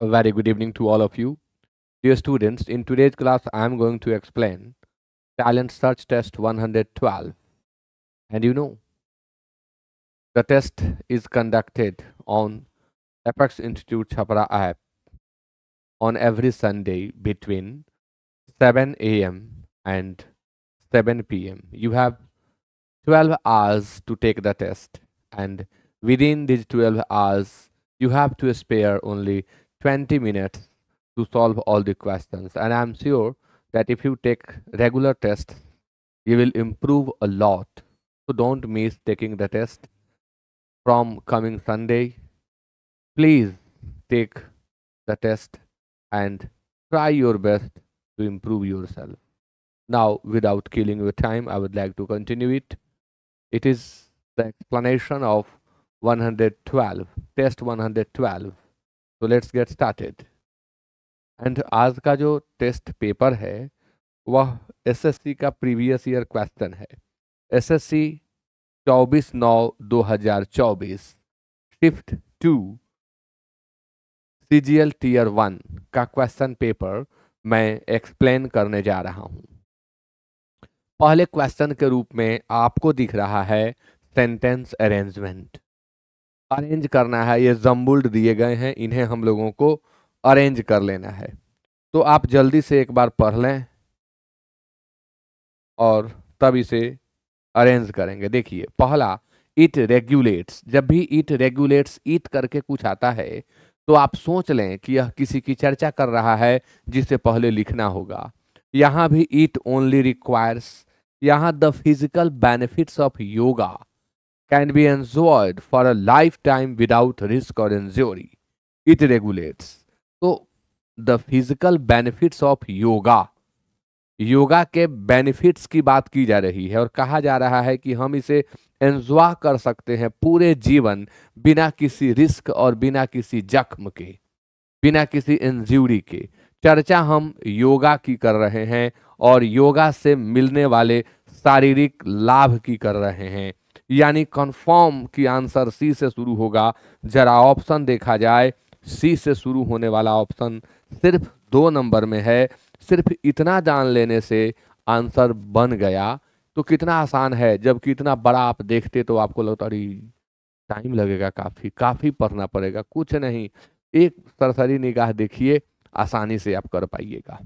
A very good evening to all of you. Dear students, in today's class, I am going to explain Talent Search Test 112. And the test is conducted on Apex Institute Chhapra app on every Sunday between 7 a.m. and 7 p.m. You have 12 hours to take the test, and within these 12 hours, you have to spare only 20 minutes to solve all the questions. And I'm sure that if you take regular tests, you will improve a lot. So don't miss taking the test from coming Sunday. Please take the test and try your best to improve yourself. Now, without killing your time, I would like to continue it. It is the explanation of 112, test 112. So let's get started. And आज का जो test paper है वह SSC का previous year question है। SSC 24/9/2024 shift 2 CGL tier 1 का question paper मैं explain करने जा रहा हूं। पहले क्वेश्चन के रूप में आपको दिख रहा है सेंटेंस अरेंजमेंट। अरेंज करना है, ये जम्बुल्ड दिए गए हैं, इन्हें हम लोगों को अरेंज कर लेना है। तो आप जल्दी से एक बार पढ़ लें और तब इसे अरेंज करेंगे। देखिए, पहला इट रेगुलेट्स। जब भी इट रेगुलेट्स ईट करके कुछ आता है तो आप सोच लें कि यह किसी की चर्चा कर रहा है जिसे पहले लिखना होगा। यहाँ भी इट ओनली रिक्वायर्स, यहाँ the physical benefits of yoga can be enjoyed for a life time without risk और इंजरी। इट रेगुलेट्स, तो the physical benefits of yoga, yoga के बेनिफिट्स की बात की जा रही है और कहा जा रहा है कि हम इसे एंजॉय कर सकते हैं पूरे जीवन बिना किसी रिस्क और बिना किसी जख्म के, बिना किसी इंजरी के। चर्चा हम योगा की कर रहे हैं और योगा से मिलने वाले शारीरिक लाभ की कर रहे हैं। यानी कन्फर्म की आंसर सी से शुरू होगा। जरा ऑप्शन देखा जाए, सी से शुरू होने वाला ऑप्शन सिर्फ 2 नंबर में है। सिर्फ इतना जान लेने से आंसर बन गया। तो कितना आसान है, जबकि इतना बड़ा आप देखते तो आपको लगता अरे टाइम लगेगा, काफी काफी पढ़ना पड़ेगा। कुछ नहीं, एक सरसरी निगाह देखिए, आसानी से आप कर पाइएगा।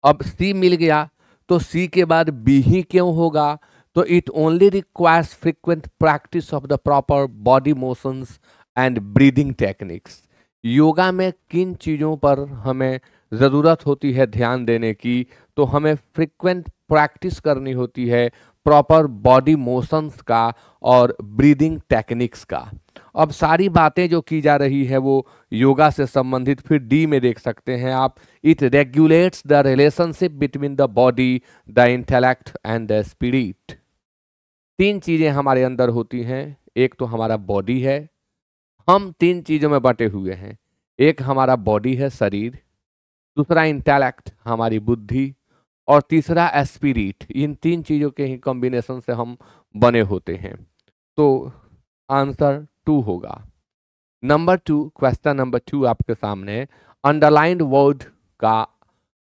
अब सी मिल गया तो सी के बाद बी ही क्यों होगा? तो it only requires frequent practice of the proper body motions and breathing techniques. Yoga में किन चीज़ों पर हमें ज़रूरत होती है ध्यान देने की? तो हमें फ्रीक्वेंट प्रैक्टिस करनी होती है प्रॉपर बॉडी मोशंस का और ब्रीदिंग टेक्निक्स का। अब सारी बातें जो की जा रही है वो योगा से संबंधित। फिर डी में देख सकते हैं आप, it regulates the relationship between the body, the intellect and the spirit. 3 चीजें हमारे अंदर होती हैं। एक तो हमारा बॉडी है, हम 3 चीजों में बटे हुए हैं। एक हमारा बॉडी है, शरीर, दूसरा इंटेलेक्ट हमारी बुद्धि, और तीसरा स्पिरिट। इन 3 चीजों के ही कॉम्बिनेशन से हम बने होते हैं। तो आंसर 2 होगा। नंबर 2, क्वेश्चन नंबर 2 आपके सामने अंडरलाइंड वर्ड का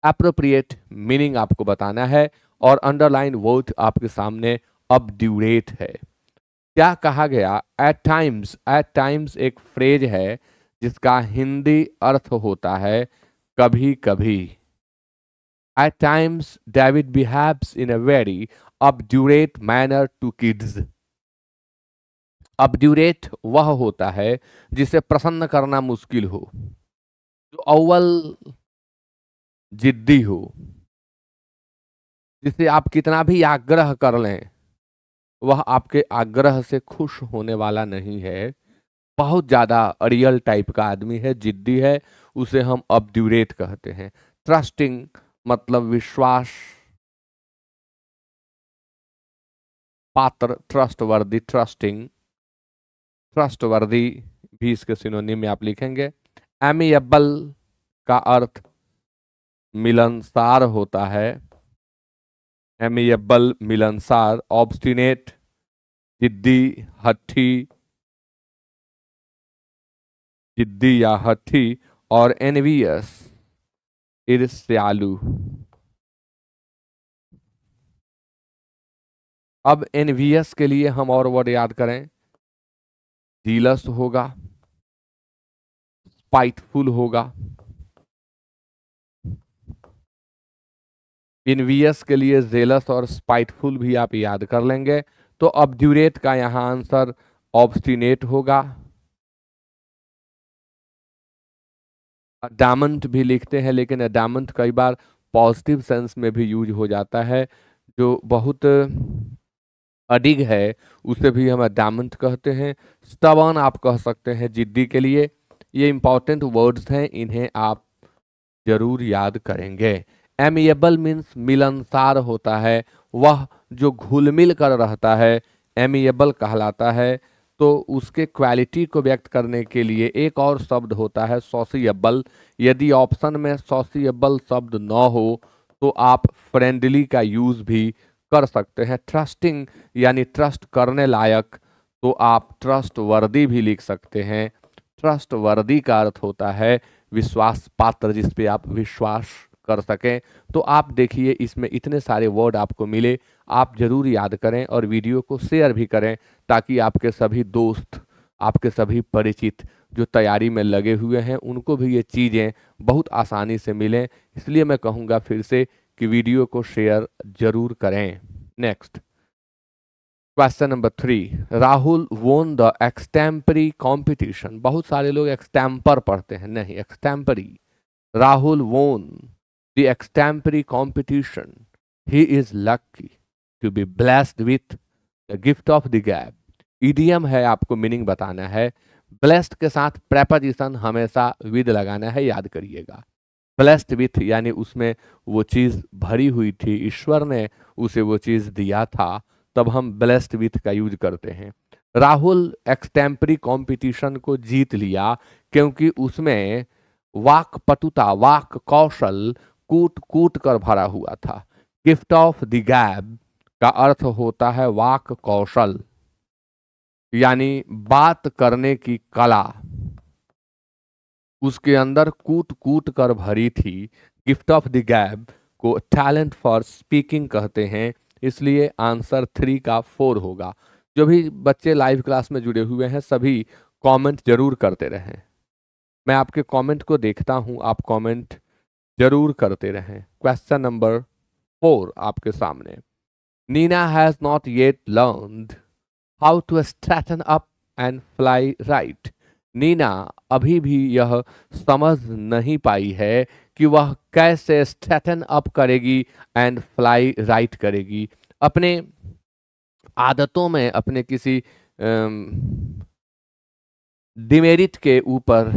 एप्रोप्रिएट मीनिंग आपको बताना है और अंडरलाइंड वर्ड आपके सामने अबड्यूरेट है। क्या कहा गया? At times. एट टाइम्स एक फ्रेज है जिसका हिंदी अर्थ होता है कभी कभी। At times David behaves in a very obdurate manner to kids. Obdurate वह होता है जिसे प्रसन्न करना मुश्किल हो, जो अव्वल जिद्दी हो, जिसे आप कितना भी आग्रह कर लें वह आपके आग्रह से खुश होने वाला नहीं है। बहुत ज्यादा अड़ियल टाइप का आदमी है, जिद्दी है, उसे हम अबड्यूरेट कहते हैं। ट्रस्टिंग मतलब विश्वास पात्र, ट्रस्टवर्दी, ट्रस्टिंग, ट्रस्टवर्दी भी इसके सिनोनिम में आप लिखेंगे। एमिएबल का अर्थ मिलनसार होता है। एमिएबल मिलनसार। ऑब्स्टिनेट जिद्दी, हट्टी, जिद्दी या हठी, और एनवियस ईर्ष्यालु। अब एनवियस के लिए हम और वर्ड याद करें, जीलस होगा, स्पाइटफुल होगा। इनवियस के लिए जेलस और स्पाइटफुल भी आप याद कर लेंगे। तो ऑब्ड्यूरेट का यहां आंसर ऑब्स्टिनेट होगा। अडामंट भी लिखते हैं, लेकिन अडामंट कई बार पॉजिटिव सेंस में भी यूज हो जाता है। जो बहुत अडिग है उसे भी हम अडामंट कहते हैं। स्टबर्न आप कह सकते हैं जिद्दी के लिए। ये इंपॉर्टेंट वर्ड्स हैं, इन्हें आप जरूर याद करेंगे। एमिएबल मीन्स मिलनसार होता है, वह जो घुल मिल कर रहता है एमिएबल कहलाता है। तो उसके क्वालिटी को व्यक्त करने के लिए एक और शब्द होता है सोशिएबल। यदि ऑप्शन में सोशिएबल शब्द न हो तो आप फ्रेंडली का यूज भी कर सकते हैं। ट्रस्टिंग यानी ट्रस्ट करने लायक, तो आप ट्रस्ट वर्दी भी लिख सकते हैं। ट्रस्ट वर्दी का अर्थ होता है विश्वास पात्र, जिस पे आप विश्वास कर सकें। तो आप देखिए इसमें इतने सारे वर्ड आपको मिले, आप जरूर याद करें और वीडियो को शेयर भी करें, ताकि आपके सभी दोस्त, आपके सभी परिचित जो तैयारी में लगे हुए हैं उनको भी ये चीज़ें बहुत आसानी से मिलें। इसलिए मैं कहूँगा फिर से कि वीडियो को शेयर जरूर करें। Next question number 3, Rahul won the extempore competition. बहुत सारे लोग एक्सटेम्पर पढ़ते हैं, नहीं, extempore. Rahul won the extempore competition, he is lucky to be blessed with the gift of the gab. Idiom है, आपको मीनिंग बताना है। ब्लेस्ड के साथ प्रेपोजिशन हमेशा विद लगाना है, याद करिएगा। ब्लेस्ड विथ यानी उसमें वो चीज भरी हुई थी, ईश्वर ने उसे वो चीज दिया था, तब हम ब्लेस्ड विथ का यूज करते हैं। राहुल एक्सटेम्परी कंपटीशन को जीत लिया क्योंकि उसमें वाक पटुता, वाक कौशल कूट कूट कर भरा हुआ था। गिफ्ट ऑफ द गैब का अर्थ होता है वाक कौशल, यानी बात करने की कला उसके अंदर कूट कूट कर भरी थी। गिफ्ट ऑफ द गैब को टैलेंट फॉर स्पीकिंग कहते हैं, इसलिए आंसर 3 का 4 होगा। जो भी बच्चे लाइव क्लास में जुड़े हुए हैं सभी कमेंट जरूर करते रहें। मैं आपके कमेंट को देखता हूं, आप कमेंट जरूर करते रहें। क्वेश्चन नंबर 4 आपके सामने। Nina has not yet learned how to straighten up and fly right. Nina अभी भी यह समझ नहीं पाई है कि वह कैसे स्ट्रेटन अप करेगी एंड फ्लाई राइट करेगी। अपने आदतों में, अपने किसी डिमेरिट के ऊपर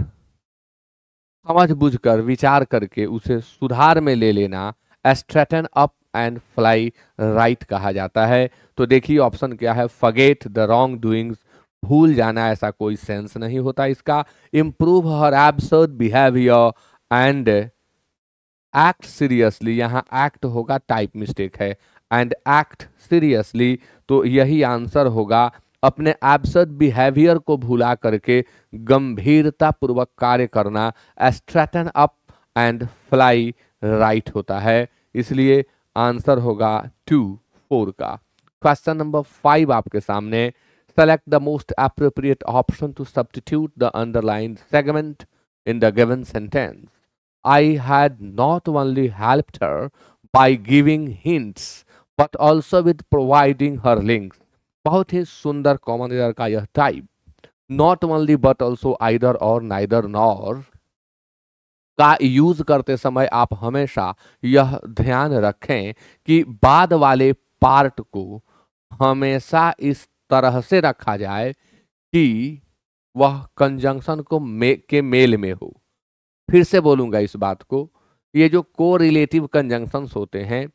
समझ बुझकर विचार करके उसे सुधार में ले लेना straighten up and fly right कहा जाता है। तो देखिए ऑप्शन क्या है, फॉरगेट द रॉन्ग डूइंग्स, भूल जाना, ऐसा कोई सेंस नहीं होता इसका। Improve her absurd behaviour and act seriously, यहाँ एक्ट होगा, टाइप मिस्टेक है, एंड एक्ट सीरियसली, तो यही आंसर होगा। अपने एब्सर्ड बिहेवियर को भुला करके गंभीरता पूर्वक कार्य करना straighten up and fly right होता है, इसलिए आंसर होगा 2, 4 का। क्वेश्चन नंबर 5 आपके सामने। Select the most appropriate option to substitute the underlined segment in the given sentence. I had not only helped her by giving hints but also with providing her links। बहुत ही सुंदर common error का यह type, not only but also, either और, neither nor का use करते समय आप हमेशा यह ध्यान रखें कि बाद वाले पार्ट को हमेशा इस तरह से रखा जाए कि वह कंजंक्शन को के मेल में हो। फिर से बोलूंगा इस बात को, ये जो को रिलेटिव कंजंक्शंस होते हैं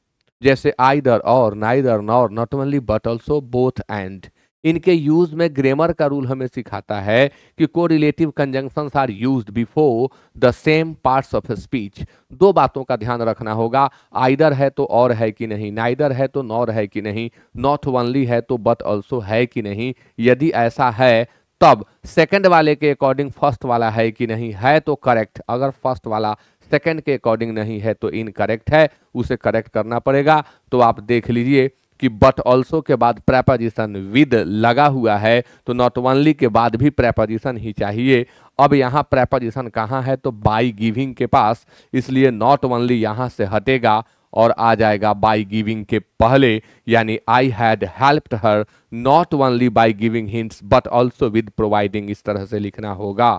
जैसे आइदर और, neither nor, not only but also, both and, इनके यूज में ग्रामर का रूल हमें सिखाता है कि को relative conjunctions are used before the same parts of speech. दो बातों का ध्यान रखना होगा, आइदर है तो और है कि नहीं, नाइदर है तो नॉर है कि नहीं, नॉट ओनली है तो बट ऑल्सो है कि नहीं। यदि ऐसा है तब सेकंड वाले के अकॉर्डिंग फर्स्ट वाला है कि नहीं है तो करेक्ट, अगर फर्स्ट वाला सेकंड के अकॉर्डिंग नहीं है तो इनकरेक्ट है, उसे करेक्ट करना पड़ेगा। तो आप देख लीजिए कि बट ऑल्सो के बाद प्रेपोजिशन विद लगा हुआ है, तो नॉट ओनली के बाद भी प्रेपोजिशन ही चाहिए। अब यहाँ प्रेपोजिशन कहाँ है, तो बाई गिविंग के पास, इसलिए नॉट ओनली यहाँ से हटेगा और आ जाएगा बाई गिविंग के पहले, यानी I had helped her not only by giving hints but also with providing, इस तरह से लिखना होगा।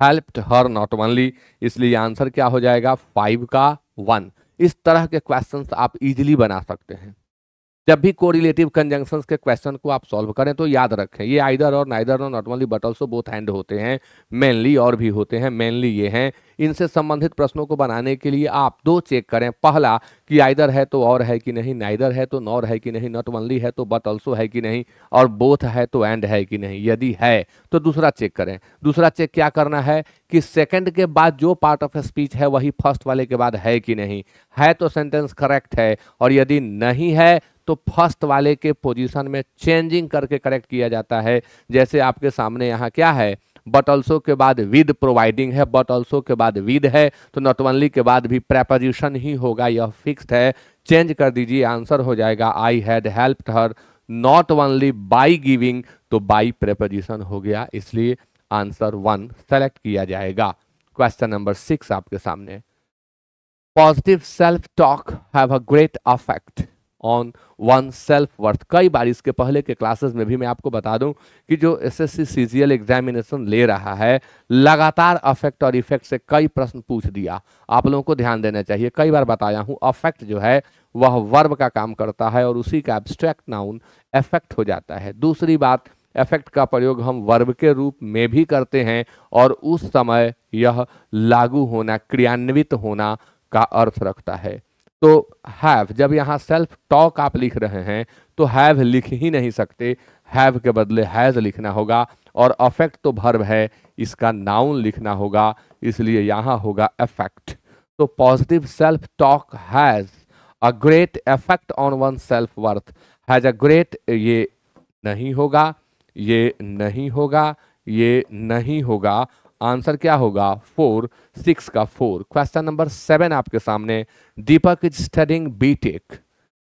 हेल्प्ड हर नॉट ओनली, इसलिए आंसर क्या हो जाएगा 5 का 1। इस तरह के क्वेश्चंस आप इजीली बना सकते हैं। जब भी कोरिलेटिव कंजंक्शंस के क्वेश्चन को आप सॉल्व करें तो याद रखें ये आइदर और नाइदर और not only but also both hand होते हैं, मेनली और भी होते हैं, मेनली ये हैं। इनसे संबंधित प्रश्नों को बनाने के लिए आप दो चेक करें, पहला कि आइदर है तो और है कि नहीं, नाइदर है तो नॉर है कि नहीं, नॉट ओनली है तो बट ऑल्सो है कि नहीं, और बोथ है तो एंड है कि नहीं। यदि है तो दूसरा चेक करें। दूसरा चेक क्या करना है कि सेकंड के बाद जो पार्ट ऑफ स्पीच है वही फर्स्ट वाले के बाद है कि नहीं, है तो सेंटेंस करेक्ट है, और यदि नहीं है तो फर्स्ट वाले के पोजीशन में चेंजिंग करके करेक्ट किया जाता है। जैसे आपके सामने यहाँ क्या है, बट ऑल्सो के बाद विद प्रोवाइडिंग है, बट ऑल्सो के बाद विद है, तो नॉट ओनली के बाद भी प्रेपोजिशन ही होगा, यह फिक्स्ड है। चेंज कर दीजिए, आंसर हो जाएगा I had helped her not only by giving, तो बाई प्रेपोजिशन हो गया, इसलिए आंसर 1 सेलेक्ट किया जाएगा। क्वेश्चन नंबर 6 आपके सामने, positive self talk have a great affect on one self worth. कई बार इसके पहले के क्लासेस में भी मैं आपको बता दूं कि जो एसएससी सीजीएल एग्जामिनेशन ले रहा है लगातार अफेक्ट और इफेक्ट से कई प्रश्न पूछ दिया, आप लोगों को ध्यान देना चाहिए। कई बार बताया हूं अफेक्ट जो है वह वर्ब का काम करता है और उसी का एब्स्ट्रैक्ट नाउन इफेक्ट हो जाता है। दूसरी बात, इफेक्ट का प्रयोग हम वर्ब के रूप में भी करते हैं और उस समय यह लागू होना, क्रियान्वित होना का अर्थ रखता है। तो हैव, जब यहाँ सेल्फ टॉक आप लिख रहे हैं तो हैव लिख ही नहीं सकते, हैव के बदले हैज लिखना होगा, और अफेक्ट तो वर्ब है, इसका नाउन लिखना होगा, इसलिए यहाँ होगा इफेक्ट। तो positive self talk has a great effect on one self worth. Has a great, ये नहीं होगा, ये नहीं होगा, ये नहीं होगा, आंसर क्या होगा 4, 6 का 4। क्वेश्चन नंबर 7 आपके सामने, Deepak is studying BTech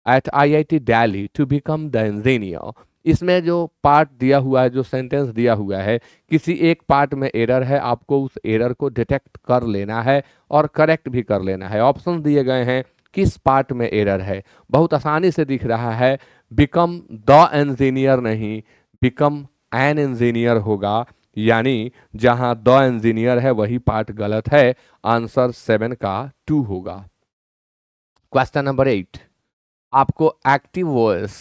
at IIT Delhi to become the engineer. इसमें जो पार्ट दिया हुआ है, जो सेंटेंस दिया हुआ है, किसी एक पार्ट में एरर है, आपको उस एरर को डिटेक्ट कर लेना है और करेक्ट भी कर लेना है। ऑप्शन दिए गए हैं, किस पार्ट में एरर है, बहुत आसानी से दिख रहा है, बिकम द इंजीनियर नहीं, बिकम एन इंजीनियर होगा, यानी जहां द इंजीनियर है वही पार्ट गलत है, आंसर 7 का 2 होगा। क्वेश्चन नंबर 8, आपको एक्टिव वॉइस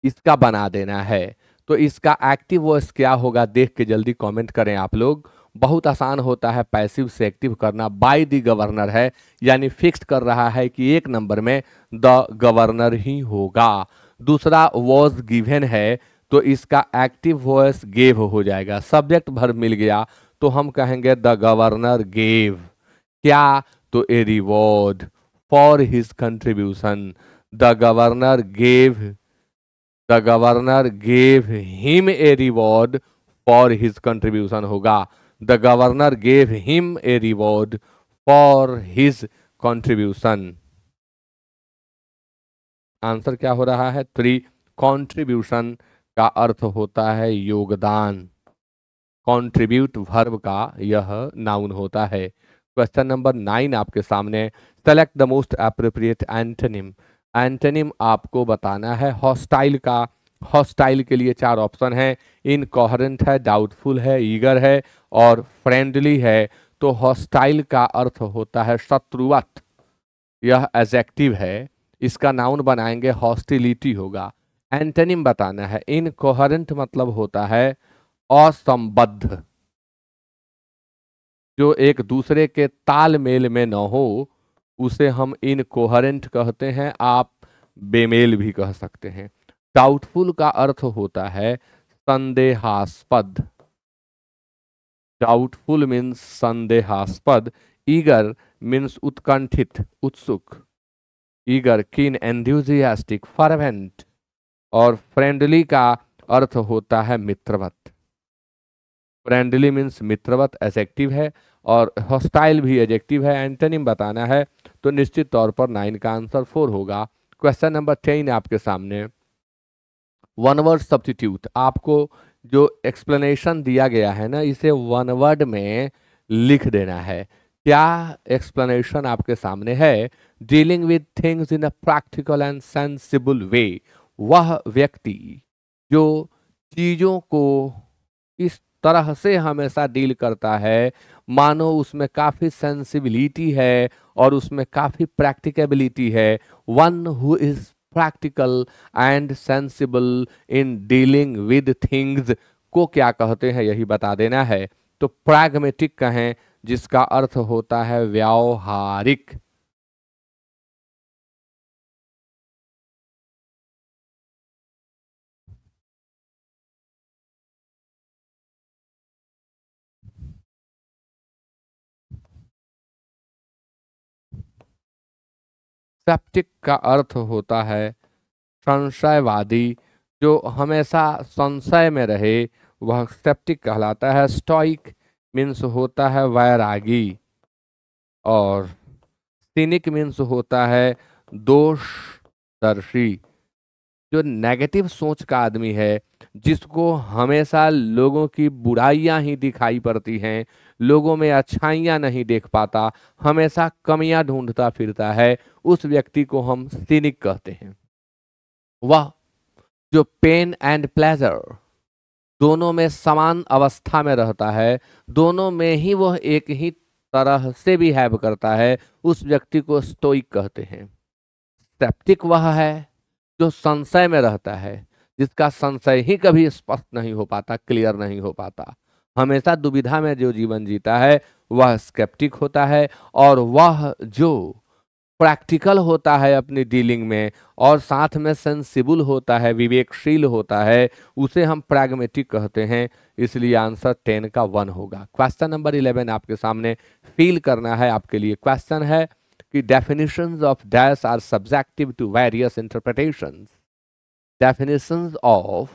इसका बना देना है, तो इसका एक्टिव वॉइस क्या होगा देख के जल्दी कमेंट करें आप लोग। बहुत आसान होता है पैसिव से एक्टिव करना, बाय द गवर्नर है, यानी फिक्स कर रहा है कि एक नंबर में द गवर्नर ही होगा। दूसरा वॉज गिवन है, तो इसका एक्टिव वॉइस गेव हो जाएगा, सब्जेक्ट वर्ब मिल गया तो हम कहेंगे द गवर्नर गेव क्या, तो a reward for his contribution. The governor gave, the governor gave him a reward for his contribution होगा, the governor gave him a reward for his contribution. Answer क्या हो रहा है 3, कंट्रीब्यूशन का अर्थ होता है योगदान, कंट्रीब्यूट वर्ब का यह नाउन होता है। क्वेश्चन नंबर 9 आपके सामने, select the most appropriate antonym. Antonym आपको बताना है हॉस्टाइल का। हॉस्टाइल के लिए 4 ऑप्शन है, इनकोहेरेंट है, डाउटफुल है, ईगर है और फ्रेंडली है। तो हॉस्टाइल का अर्थ होता है शत्रुवत, यह एडजेक्टिव है, इसका नाउन बनाएंगे हॉस्टिलिटी होगा। एंटोनिम बताना है, इनकोहेरेंट मतलब होता है असंबद्ध, जो एक दूसरे के तालमेल में न हो उसे हम इनकोहेरेंट कहते हैं, आप बेमेल भी कह सकते हैं। डाउटफुल का अर्थ होता है संदेहास्पद, डाउटफुल मीन्स संदेहास्पद। ईगर मीन्स उत्कंठित, उत्सुक, ईगर, कीन, एंथुसियास्टिक, फर्वेंट। और फ्रेंडली का अर्थ होता है मित्रवत। फ्रेंडली मीन्स मित्रवत एडजेक्टिव है, और हॉस्टाइल भी एडजेक्टिव है। एंटोनिम बताना है तो निश्चित तौर पर 9 का आंसर 4 होगा। क्वेश्चन नंबर 10 आपके सामने, वन वर्ड सब्स्टिट्यूट। आपको जो एक्सप्लेनेशन दिया गया है ना, इसे वन वर्ड में लिख देना है। क्या एक्सप्लेनेशन आपके सामने है? Dealing with things in a practical and sensible way. वह व्यक्ति जो चीजों को इस तरह से हमेशा डील करता है मानो उसमें काफी सेंसिबिलिटी है और उसमें काफी प्रैक्टिकेबिलिटी है। One who is practical and sensible in dealing with things को क्या कहते हैं, यही बता देना है। तो प्रैग्मेटिक कहें, जिसका अर्थ होता है व्यावहारिक। सेप्टिक का अर्थ होता है संशयवादी। जो हमेशा संशय में रहे वह सेप्टिक कहलाता है। स्टोइक मीन्स होता है वैरागी, और सिनिक मीन्स होता है दोषदर्शी। जो नेगेटिव सोच का आदमी है, जिसको हमेशा लोगों की बुराइयां ही दिखाई पड़ती हैं, लोगों में अच्छाइयां नहीं देख पाता, हमेशा कमियां ढूंढता फिरता है, उस व्यक्ति को हम सिनिक कहते हैं। वह जो पेन एंड प्लेजर दोनों में समान अवस्था में रहता है, दोनों में ही वह एक ही तरह से बिहेव करता है, उस व्यक्ति को स्टोइक कहते हैं। स्केप्टिक वह है जो संशय में रहता है, जिसका संशय ही कभी स्पष्ट नहीं हो पाता, क्लियर नहीं हो पाता, हमेशा दुविधा में जो जीवन जीता है वह स्केप्टिक होता है। और वह जो प्रैक्टिकल होता है अपनी डीलिंग में और साथ में सेंसिबल होता है, विवेकशील होता है, उसे हम प्रैग्मेटिक कहते हैं। इसलिए आंसर 10 का 1 होगा। क्वेश्चन नंबर 11 आपके सामने फील करना है। आपके लिए क्वेश्चन है कि definitions of dash are subjective to various interpretations. Definitions of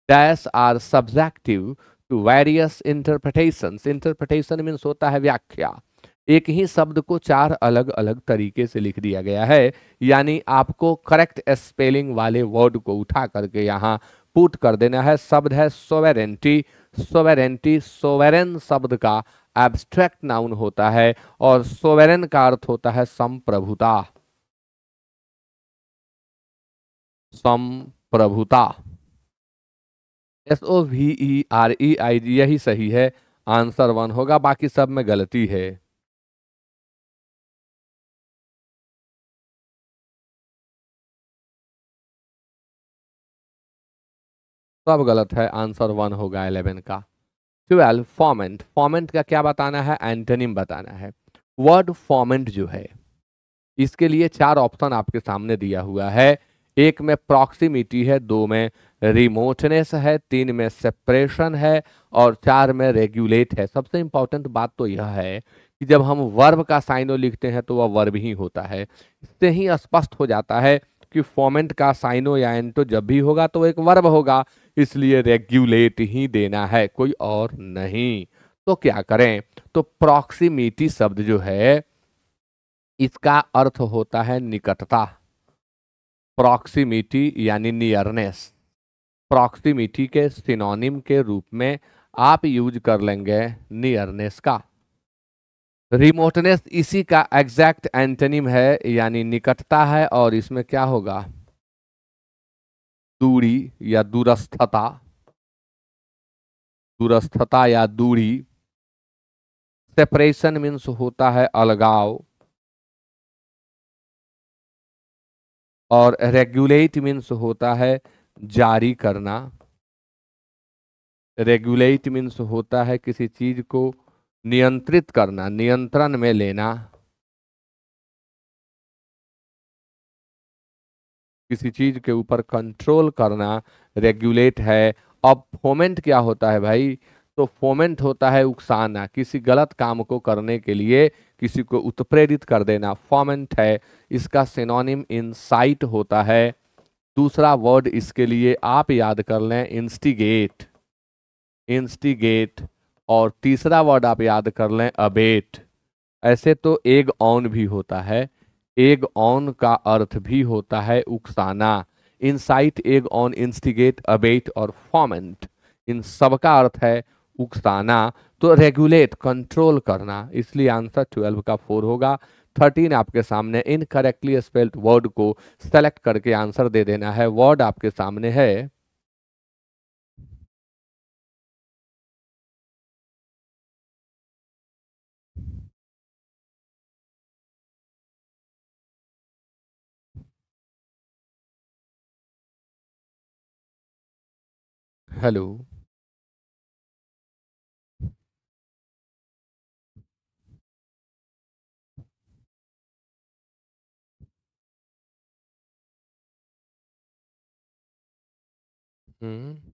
dash are subjective to various interpretations. Interpretation means होता है व्याख्या। एक ही शब्द को 4 अलग अलग तरीके से लिख दिया गया है, यानी आपको करेक्ट स्पेलिंग वाले वर्ड को उठा करके यहाँ पुट कर देना है। शब्द है सोवेरेंटी। सोवेरेंटी सोवेरेन शब्द का एब्स्ट्रैक्ट नाउन होता है, और सोवेरेन का अर्थ होता है संप्रभुता। संप्रभुता, SOVEREIG, यही सही है। आंसर 1 होगा, बाकी सब में गलती है। सब गलत है, आंसर 1 होगा 11 का। 12 फॉर्मेंट। फॉर्मेंट का क्या बताना है? एंटोनिम बताना है। वर्ड फॉर्मेंट जो है, इसके लिए 4 ऑप्शन आपके सामने दिया हुआ है। 1 में प्रॉक्सिमिटी है, 2 में रिमोटनेस है, 3 में सेपरेशन है, और 4 में रेगुलेट है। सबसे इंपॉर्टेंट बात तो यह है कि जब हम वर्ब का साइनो लिखते हैं तो वह वर्ब ही होता है। इससे ही स्पष्ट हो जाता है कि फॉर्मेंट का साइनो या एंटो जब भी होगा तो एक वर्ब होगा, इसलिए रेगुलेट ही देना है, कोई और नहीं। तो क्या करें? तो प्रॉक्सिमिटी शब्द जो है इसका अर्थ होता है निकटता। प्रॉक्सिमिटी यानी नियरनेस। प्रॉक्सिमिटी के सिनोनिम के रूप में आप यूज कर लेंगे नियरनेस का। रिमोटनेस इसी का एग्जैक्ट एंटोनिम है, यानी निकटता है, और इसमें क्या होगा? दूरी या दूरस्थता। दूरस्थता या दूरी। सेपरेशन मीन्स होता है अलगाव, और रेगुलेट मीन्स होता है जारी करना। रेगुलेट मीन्स होता है किसी चीज को नियंत्रित करना, नियंत्रण में लेना, किसी चीज के ऊपर कंट्रोल करना रेगुलेट है। अब फोमेंट क्या होता है भाई? तो फोमेंट होता है उकसाना, किसी गलत काम को करने के लिए किसी को उत्प्रेरित कर देना, फोमेंट है। इसका सिनोनिम इंसाइट होता है। दूसरा वर्ड इसके लिए आप याद कर लें इंस्टिगेट, इंस्टिगेट। और तीसरा वर्ड आप याद कर लें अबेट। ऐसे तो एग ऑन भी होता है, एग ऑन का अर्थ भी होता है उकसाना। Incite, egg on, instigate, abet और फॉर्मेंट, इन सब का अर्थ है उकसाना। तो रेगुलेट, कंट्रोल करना, इसलिए आंसर 12 का 4 होगा। 13 आपके सामने इनकरेक्टली स्पेल्ड वर्ड को सेलेक्ट करके आंसर दे देना है। वर्ड आपके सामने है हेलो। हम्म।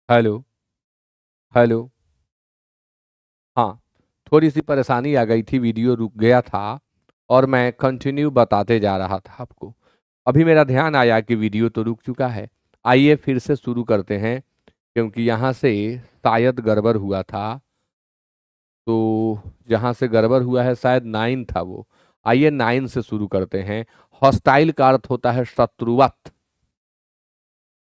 हेलो। हेलो। हाँ, थोड़ी सी परेशानी आ गई थी, वीडियो रुक गया था और मैं कंटिन्यू बताते जा रहा था आपको। अभी मेरा ध्यान आया कि वीडियो तो रुक चुका है। आइए फिर से शुरू करते हैं, क्योंकि यहाँ से शायद गड़बड़ हुआ था। तो जहाँ से गड़बड़ हुआ है शायद 9 था वो। आइए 9 से शुरू करते हैं। हॉस्टाइल का अर्थ होता है शत्रुवत।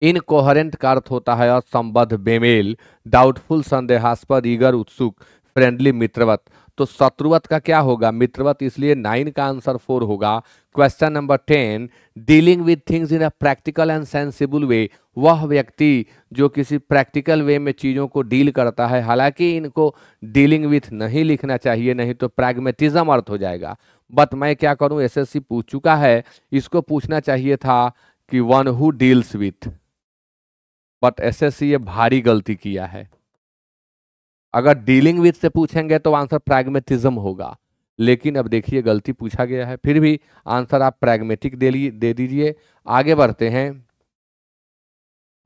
इनकोहरेंट का अर्थ होता है असंबद्ध, बेमेल, डाउटफुल, संदेहास्पद, ईगर, उत्सुक, फ्रेंडली, मित्रवत। तो शत्रुवत का क्या होगा? मित्रवत, इसलिए 9 का आंसर 4 होगा। Question number 10, dealing with things in a practical and sensible way. वह व्यक्ति जो किसी प्रैक्टिकल वे में चीजों को डील करता है, हालांकि इनको डीलिंग विथ नहीं लिखना चाहिए, नहीं तो प्रैग्मेटिज्म अर्थ हो जाएगा। बट मैं क्या करूं, एसएससी पूछ चुका है, इसको पूछना चाहिए था कि one who deals with. But SSC ये भारी गलती किया है। अगर डीलिंग विथ से पूछेंगे तो आंसर प्रैग्मेटिज्म होगा, लेकिन अब देखिए गलती पूछा गया है, फिर भी आंसर आप प्रैग्मेटिक दे दीजिए। आगे बढ़ते हैं।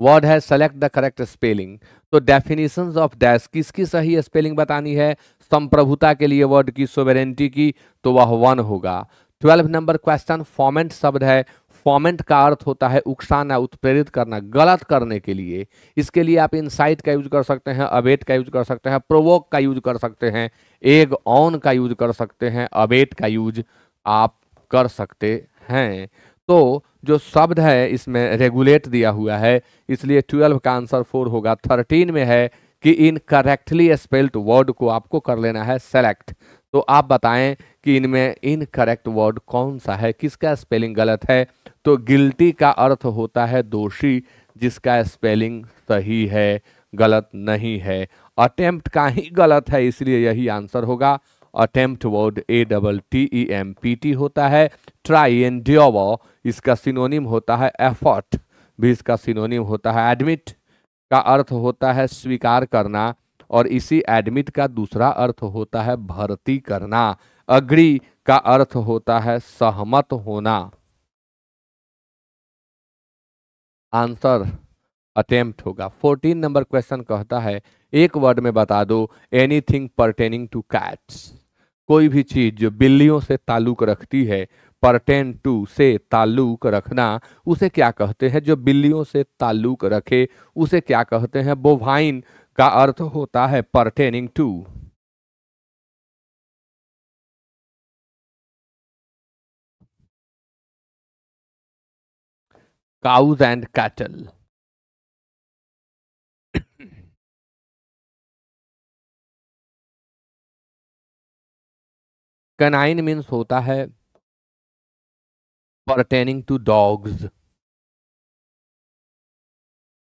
वर्ड है सेलेक्ट द करेक्ट स्पेलिंग। तो डेफिनेशंस ऑफ डैश, किसकी सही स्पेलिंग बतानी है? संप्रभुता के लिए वर्ड की, सोवेरेंटी की, तो वह वन होगा। 12 नंबर क्वेश्चन, फॉर्मेंट शब्द है फॉमेंट का अर्थ होता है उकसाना, उत्प्रेरित करना, गलत करने के लिए। इसके लिए आप इंसाइट का यूज कर सकते हैं, अबेट का यूज कर सकते हैं, प्रोवोक का यूज कर सकते हैं, एग ऑन का यूज कर सकते हैं, अबेट का यूज आप कर सकते हैं। तो जो शब्द है इसमें रेगुलेट दिया हुआ है, इसलिए 12 का आंसर 4 होगा। 13 में है कि इन करेक्टली स्पेल्ड वर्ड को आपको कर लेना है सेलेक्ट। तो आप बताएं कि इनमें इनकरेक्ट वर्ड कौन सा है, किसका स्पेलिंग गलत है। तो गिल्टी का अर्थ होता है दोषी, जिसका स्पेलिंग सही है, गलत नहीं है। अटेम्प्ट का ही गलत है, इसलिए यही आंसर होगा। अटेम्प्ट वर्ड ATTEMPT होता है। ट्राई एंड्योर इसका सिनोनिम होता है एफर्ट, भी इसका सिनोनिम होता है। एडमिट का अर्थ होता है स्वीकार करना, और इसी एडमिट का दूसरा अर्थ होता है भर्ती करना। अग्री का अर्थ होता है सहमत होना। आंसर अटेम्प्ट होगा। 14 नंबर क्वेश्चन कहता है एक वर्ड में बता दो एनीथिंग परटेनिंग टू कैट्स। कोई भी चीज जो बिल्लियों से ताल्लुक रखती है, परटेन टू से ताल्लुक रखना, उसे क्या कहते हैं। जो बिल्लियों से ताल्लुक रखे उसे क्या कहते हैं। बोवाइन का अर्थ होता है pertaining to. Cows and cattle. Canine means होता है pertaining to dogs.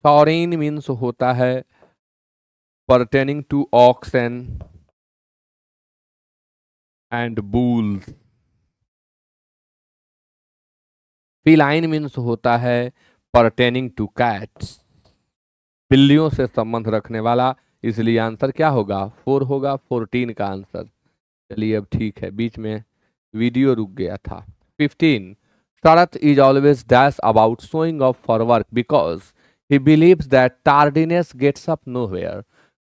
Taurine means होता है pertaining to oxen and bulls. Feline means होता है परटेनिंग टू कैट्स, बिल्लियों से संबंध रखने वाला। इसलिए आंसर क्या होगा 4 होगा। 14 का आंसर। चलिए अब ठीक है, बीच में वीडियो रुक गया था। 15 Sharat is always dash about showing up for work because he believes that tardiness gets up nowhere.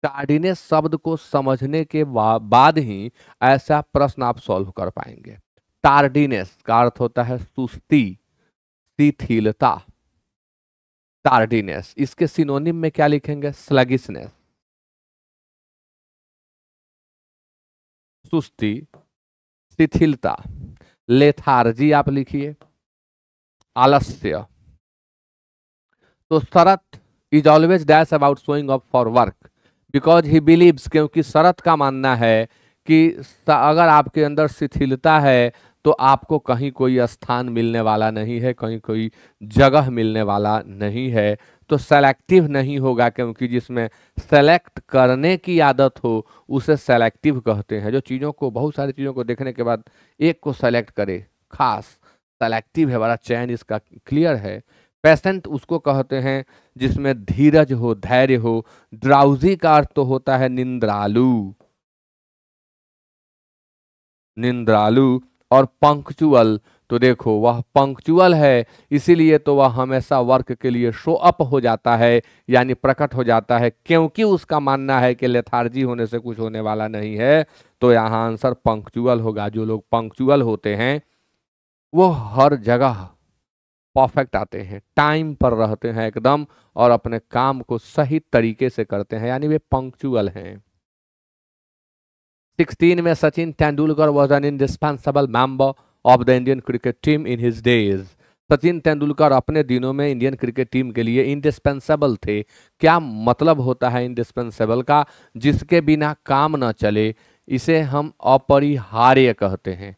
Tardiness शब्द को समझने के बाद ही ऐसा प्रश्न आप सॉल्व कर पाएंगे। टार्डीनेस का अर्थ होता है सुस्ती, शिथिलता। टार्डीनेस, इसके सिनोनिम में क्या लिखेंगे। स्लगिशनेस, सुस्ती, शिथिलता। लेथार्जी आप लिखिए, आलस्य। तो Sharat is always dash about showing up for work because he believes, क्योंकि शरत का मानना है कि अगर आपके अंदर शिथिलता है तो आपको कहीं कोई स्थान मिलने वाला नहीं है, कहीं कोई जगह मिलने वाला नहीं है। तो सेलेक्टिव नहीं होगा, क्योंकि जिसमें सेलेक्ट करने की आदत हो उसे सेलेक्टिव कहते हैं। जो चीज़ों को, बहुत सारी चीज़ों को देखने के बाद एक को सेलेक्ट करे, खास सेलेक्टिव है, बड़ा चयन इसका क्लियर है। पेशेंट उसको कहते हैं जिसमें धीरज हो, धैर्य हो। ड्राउजी का अर्थ तो होता है निंद्रालु, निंद्रालु। और पंक्चुअल, तो देखो वह पंक्चुअल है, इसीलिए तो वह हमेशा वर्क के लिए शो अप हो जाता है, यानी प्रकट हो जाता है, क्योंकि उसका मानना है कि लेथार्जी होने से कुछ होने वाला नहीं है। तो यहाँ आंसर पंक्चुअल होगा। जो लोग पंक्चुअल होते हैं वो हर जगह परफेक्ट आते हैं, टाइम पर रहते हैं एकदम, और अपने काम को सही तरीके से करते हैं, यानी वे पंक्चुअल हैं। 16 में Sachin Tendulkar was an indispensable member of the Indian cricket team in his days. Sachin Tendulkar अपने दिनों में इंडियन क्रिकेट टीम के लिए इंडिस्पेंसेबल थे। क्या मतलब होता है इंडिस्पेंसेबल का। जिसके बिना काम न चले, इसे हम अपरिहार्य कहते हैं।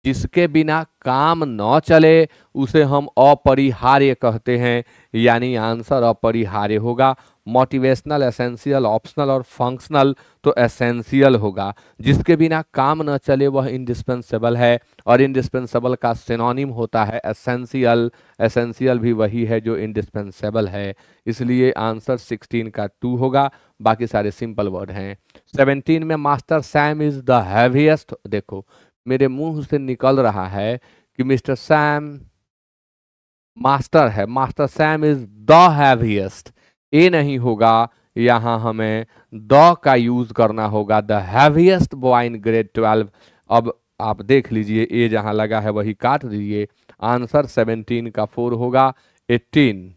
जिसके बिना काम न चले उसे हम अपरिहार्य कहते हैं, यानी आंसर अपरिहार्य होगा। मोटिवेशनल, एसेंशियल, ऑप्शनल और फंक्शनल, तो एसेंशियल होगा। जिसके बिना काम न चले वह इंडिस्पेंसेबल है, और इंडिस्पेंसेबल का सिनोनिम होता है एसेंशियल। एसेंशियल भी वही है जो इंडिस्पेंसेबल है, इसलिए आंसर 16 का 2 होगा। बाकी सारे सिंपल वर्ड हैं। 17 में master Sam is the heaviest. देखो मेरे मुंह से निकल रहा है कि मिस्टर सैम मास्टर है, master Sam is the heaviest. A नहीं होगा, यहाँ हमें द का यूज करना होगा। The heaviest boy in grade 12। अब आप देख लीजिए, ए जहाँ लगा है वही काट दीजिए। आंसर 17 का 4 होगा। 18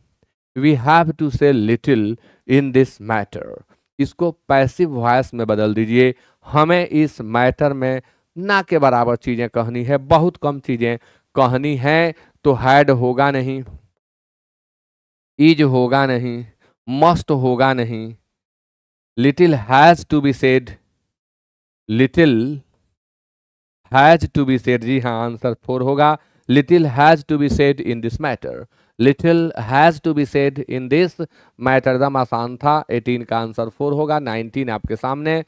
वी हैव टू से लिटिल इन दिस मैटर, इसको पैसिव वॉइस में बदल दीजिए। हमें इस मैटर में ना के बराबर चीजें कहनी है, बहुत कम चीजें कहनी है। तो हैड होगा नहीं, इज होगा नहीं, मस्ट होगा नहीं, little has to be said, little has to be said, जी हाँ आंसर 4 होगा। Little has to be said in this matter, little has to be said in this matter, दम आसान था। 18 का आंसर 4 होगा। 19 आपके सामने।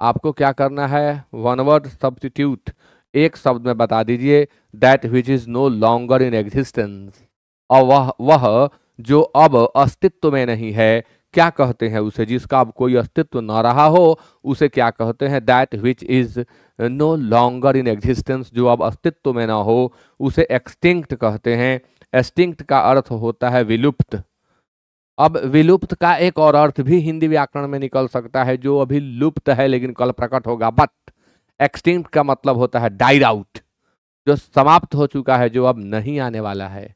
आपको क्या करना है, वन वर्ड सब्स्टिट्यूट, एक शब्द में बता दीजिए that which is no longer in existence, और वह जो अब अस्तित्व में नहीं है, क्या कहते हैं उसे, जिसका अब कोई अस्तित्व न रहा हो उसे क्या कहते हैं, that which is no longer in existence, जो अब अस्तित्व में ना हो उसे एक्सटिंक्ट कहते हैं। एक्सटिंक्ट का अर्थ होता है विलुप्त। अब विलुप्त का एक और अर्थ भी हिंदी व्याकरण में निकल सकता है, जो अभी लुप्त है लेकिन कल प्रकट होगा। बट एक्सटिंक्ट का मतलब होता है डाइड आउट, जो समाप्त हो चुका है, जो अब नहीं आने वाला है,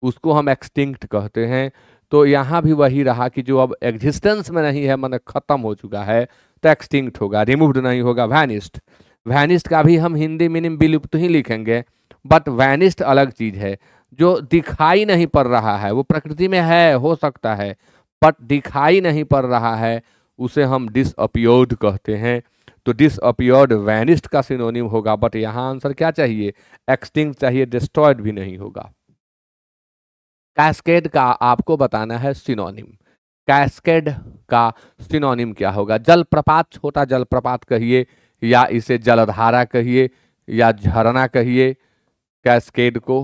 उसको हम एक्सटिंक्ट कहते हैं। तो यहाँ भी वही रहा कि जो अब एग्जिस्टेंस में नहीं है, मतलब खत्म हो चुका है, तो एक्सटिंक्ट होगा, रिमूव्ड नहीं होगा, वैनिस्ड। वैनिस्ड का भी हम हिंदी मीनिंग विलुप्त ही लिखेंगे, बट वैनिस्ड अलग चीज है, जो दिखाई नहीं पड़ रहा है, वो प्रकृति में है, हो सकता है, बट दिखाई नहीं पड़ रहा है, उसे हम डिसअपियर्ड कहते हैं। तो डिसअपियर्ड वैनिस्ड का सिनोनिम होगा, बट यहाँ आंसर क्या चाहिए, एक्सटिंक्ट चाहिए, डिस्ट्रॉयड भी नहीं होगा। कैस्केड का आपको बताना है सिनोनिम। कैस्केड का सिनोनिम क्या होगा, जलप्रपात, छोटा जलप्रपात कहिए, या इसे जलधारा कहिए, या झरना कहिए। कैस्केड को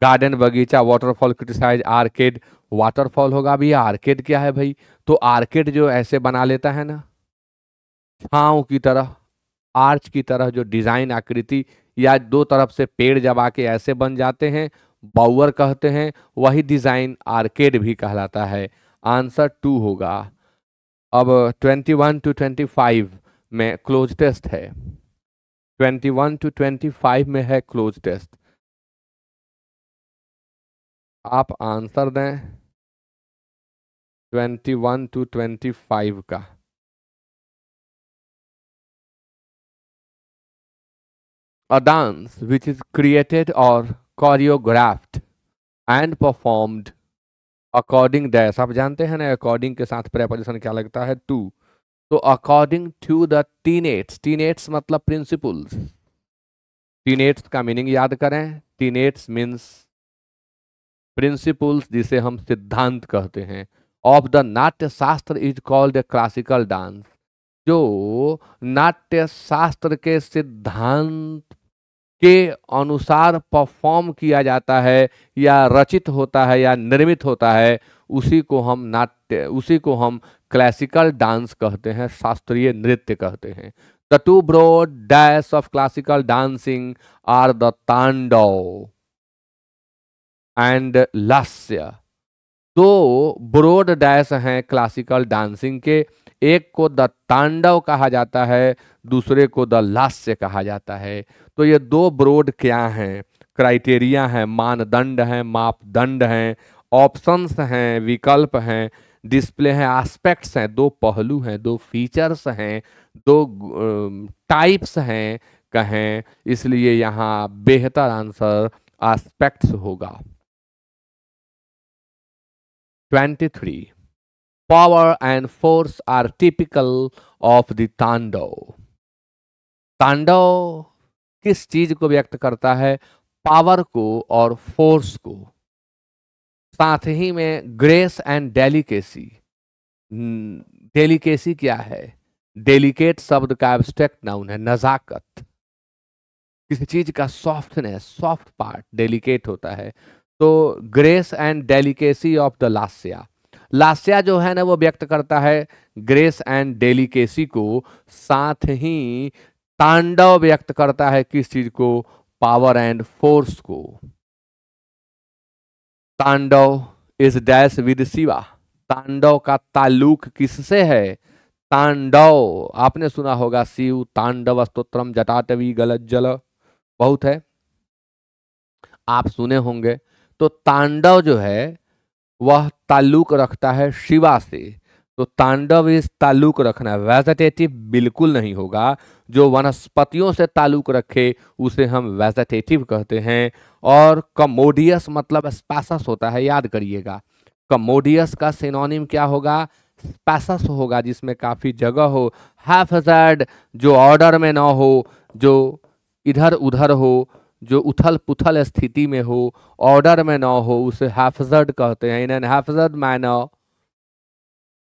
गार्डन, बगीचा, वाटरफॉल, क्रिटिसाइज, आर्केड, वाटरफॉल होगा भी। आर्केड क्या है भाई, तो आर्केड जो ऐसे बना लेता है ना, छांव की तरह, आर्च की तरह, जो डिजाइन आकृति, या दो तरफ से पेड़ जब आके ऐसे बन जाते हैं, बाउअर कहते हैं, वही डिजाइन आर्केड भी कहलाता है। आंसर 2 होगा। अब 21 to 25 में क्लोज टेस्ट है, 21 to 25 में है क्लोज टेस्ट। आप आंसर दें 21 to 25 का। A dance which is created or choreographed and performed according dash, आप जानते हैं ना अकॉर्डिंग के साथ प्रेपोजिशन क्या लगता है, टू। तो according to the tenets, tenets मतलब प्रिंसिपल्स, टीनेट्स का मीनिंग याद करें, टीनेट्स मीन्स प्रिंसिपल्स, जिसे हम सिद्धांत कहते हैं, ऑफ द नाट्य शास्त्र is called a classical dance, जो नाट्य शास्त्र के सिद्धांत के अनुसार परफॉर्म किया जाता है, या रचित होता है, या निर्मित होता है, उसी को हम नाट्य, उसी को हम क्लासिकल डांस कहते हैं, शास्त्रीय नृत्य कहते हैं। The two broad dash of classical dancing are the Tandav and Lasya. दो ब्रॉड डैश हैं क्लासिकल डांसिंग के, एक को द तांडव कहा जाता है, दूसरे को द लास्य कहा जाता है। तो ये दो ब्रॉड क्या हैं, क्राइटेरिया हैं, मानदंड हैं, मापदंड हैं, ऑप्शंस हैं, विकल्प हैं, डिस्प्ले हैं, एस्पेक्ट्स हैं, दो पहलू हैं, दो फीचर्स हैं, दो टाइप्स हैं कहें, इसलिए यहाँ बेहतर आंसर एस्पेक्ट्स होगा। 23 Power and force are typical of the तांडव। तांडव किस चीज को व्यक्त करता है, पावर को और फोर्स को, साथ ही में ग्रेस एंड डेलिकेसी। डेलिकेसी क्या है, डेलिकेट शब्द का एब्स्ट्रैक्ट नाउन है, नजाकत, किसी चीज का सॉफ्टनेस, सॉफ्ट पार्ट डेलिकेट होता है। तो grace and delicacy of the Lasya, Lasya जो है ना वो व्यक्त करता है ग्रेस एंड डेलिकेसी को, साथ ही तांडव व्यक्त करता है किस चीज को, पावर एंड फोर्स को। तांडव इज डैश विद शिवा, तांडव का ताल्लुक किससे है, तांडव आपने सुना होगा, शिव तांडव स्तोत्रम जटाटवी गलज्जल, बहुत है, आप सुने होंगे। तो तांडव जो है वह ताल्लुक रखता है शिवा से। तो तांडव इस ताल्लुक रखना है, वेजिटेटिव बिल्कुल नहीं होगा। जो वनस्पतियों से ताल्लुक रखे उसे हम वेजिटेटिव कहते हैं। और कमोडियस मतलब स्पासस होता है, याद करिएगा। कमोडियस का सिनोनिम क्या होगा? स्पासस होगा, जिसमें काफी जगह हो। हैफज़र्ड जो ऑर्डर में ना हो, जो इधर उधर हो, जो उथल पुथल स्थिति में हो, ऑर्डर में ना हो, उसे हैफज़र्ड कहते हैं। In an haphazard manner,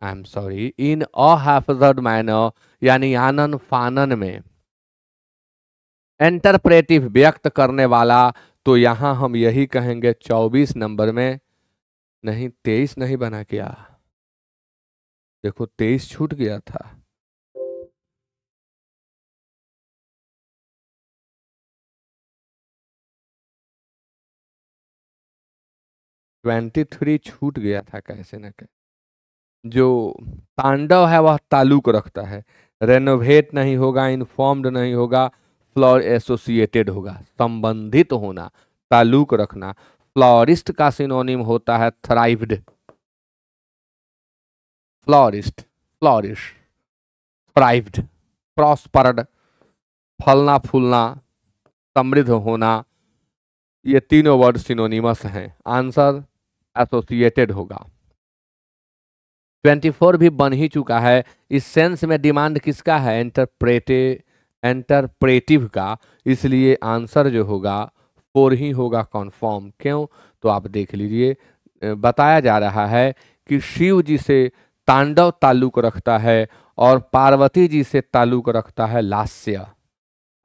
I am sorry, in a haphazard manner, यानी आनन फानन में। इंटरप्रेटिव व्यक्त करने वाला, तो यहां हम यही कहेंगे 24 नंबर में, नहीं 23 नहीं बना क्या, देखो 23 छूट गया था। 23 छूट गया था कैसे न कैसे। जो तांडव है वह ताल्लुक रखता है, रेनोवेट नहीं होगा, इन्फॉर्म्ड नहीं होगा, फ्लोर एसोसिएटेड होगा, संबंधित होना, ताल्लुक रखना। फ्लोरिस्ट का सिनोनिम होता है thrived, florist, flourish, thrived, prospered, फलना फूलना, समृद्ध होना, ये तीनों वर्ड सिनोनिमस हैं। आंसर एसोसिएटेड होगा। 24 भी बन ही चुका है। इस सेंस में डिमांड किसका है? एंटरप्रेटिव का, इसलिए आंसर जो होगा 4 ही होगा कन्फर्म। क्यों? तो आप देख लीजिए, बताया जा रहा है कि शिव जी से तांडव ताल्लुक रखता है और पार्वती जी से ताल्लुक रखता है lasya.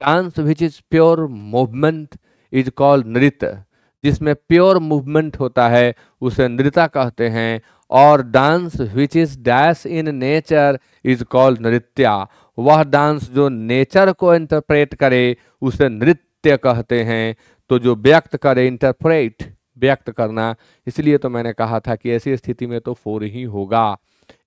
Dance which is pure movement is called nritya, जिसमें प्योर मूवमेंट होता है उसे नृत्य कहते हैं। और dance which is dash in nature is called Nritya, वह डांस जो नेचर को इंटरप्रेट करे उसे नृत्य कहते हैं। तो जो व्यक्त करे, इंटरप्रेट व्यक्त करना, इसलिए तो मैंने कहा था कि ऐसी स्थिति में तो 4 ही होगा।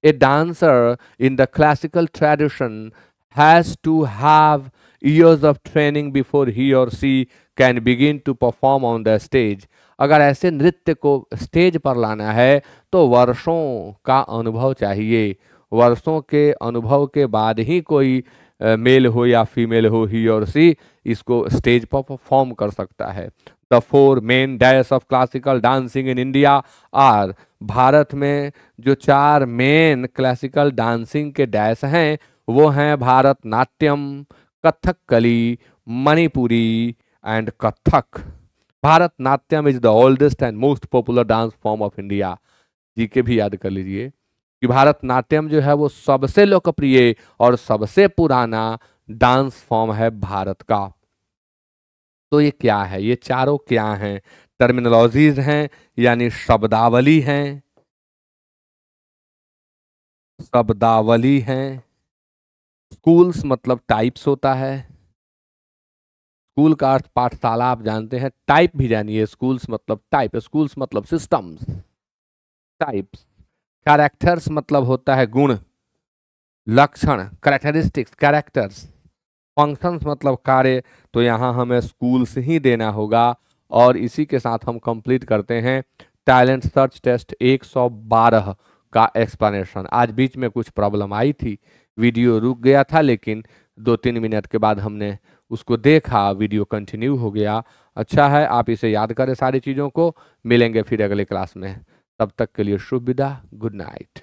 A dancer in the classical tradition has to have years of training before he or she can begin to perform on the stage। अगर ऐसे नृत्य को स्टेज पर लाना है तो वर्षों का अनुभव चाहिए। वर्षों के अनुभव के बाद ही कोई मेल हो या फीमेल हो, ही और सी इसको स्टेज पर परफॉर्म कर सकता है। The 4 main dash of classical dancing in India are, Bharat में जो 4 मेन क्लासिकल डांसिंग के डैश हैं वो हैं Bharatanatyam, Kathakali, Manipuri and Kathak. Bharatanatyam is the oldest and most popular dance form of India. G K भी याद कर लीजिए कि भारतनाट्यम जो है वो सबसे लोकप्रिय और सबसे पुराना डांस फॉर्म है भारत का। तो ये क्या है? ये चारों क्या हैं? टर्मिनोलॉजीज हैं, यानी शब्दावली हैं, शब्दावली हैं। स्कूल्स मतलब टाइप्स होता है। स्कूल का अर्थ पाठशाला आप जानते हैं, टाइप भी जानिए। स्कूल्स मतलब टाइप, स्कूल्स मतलब सिस्टम्स, टाइप्स। कैरेक्टर्स मतलब होता है गुण, लक्षण, कैरेक्टरिस्टिक्स, कैरेक्टर्स। फंक्शंस मतलब कार्य, तो यहाँ हमें स्कूल्स ही देना होगा। और इसी के साथ हम कंप्लीट करते हैं टैलेंट सर्च टेस्ट 112 का एक्सप्लेनेशन। आज बीच में कुछ प्रॉब्लम आई थी, वीडियो रुक गया था, लेकिन 2-3 मिनट के बाद हमने उसको देखा, वीडियो कंटिन्यू हो गया। अच्छा है, आप इसे याद करें सारी चीज़ों को। मिलेंगे फिर अगले क्लास में, तब तक के लिए शुभ विदा, गुड नाइट।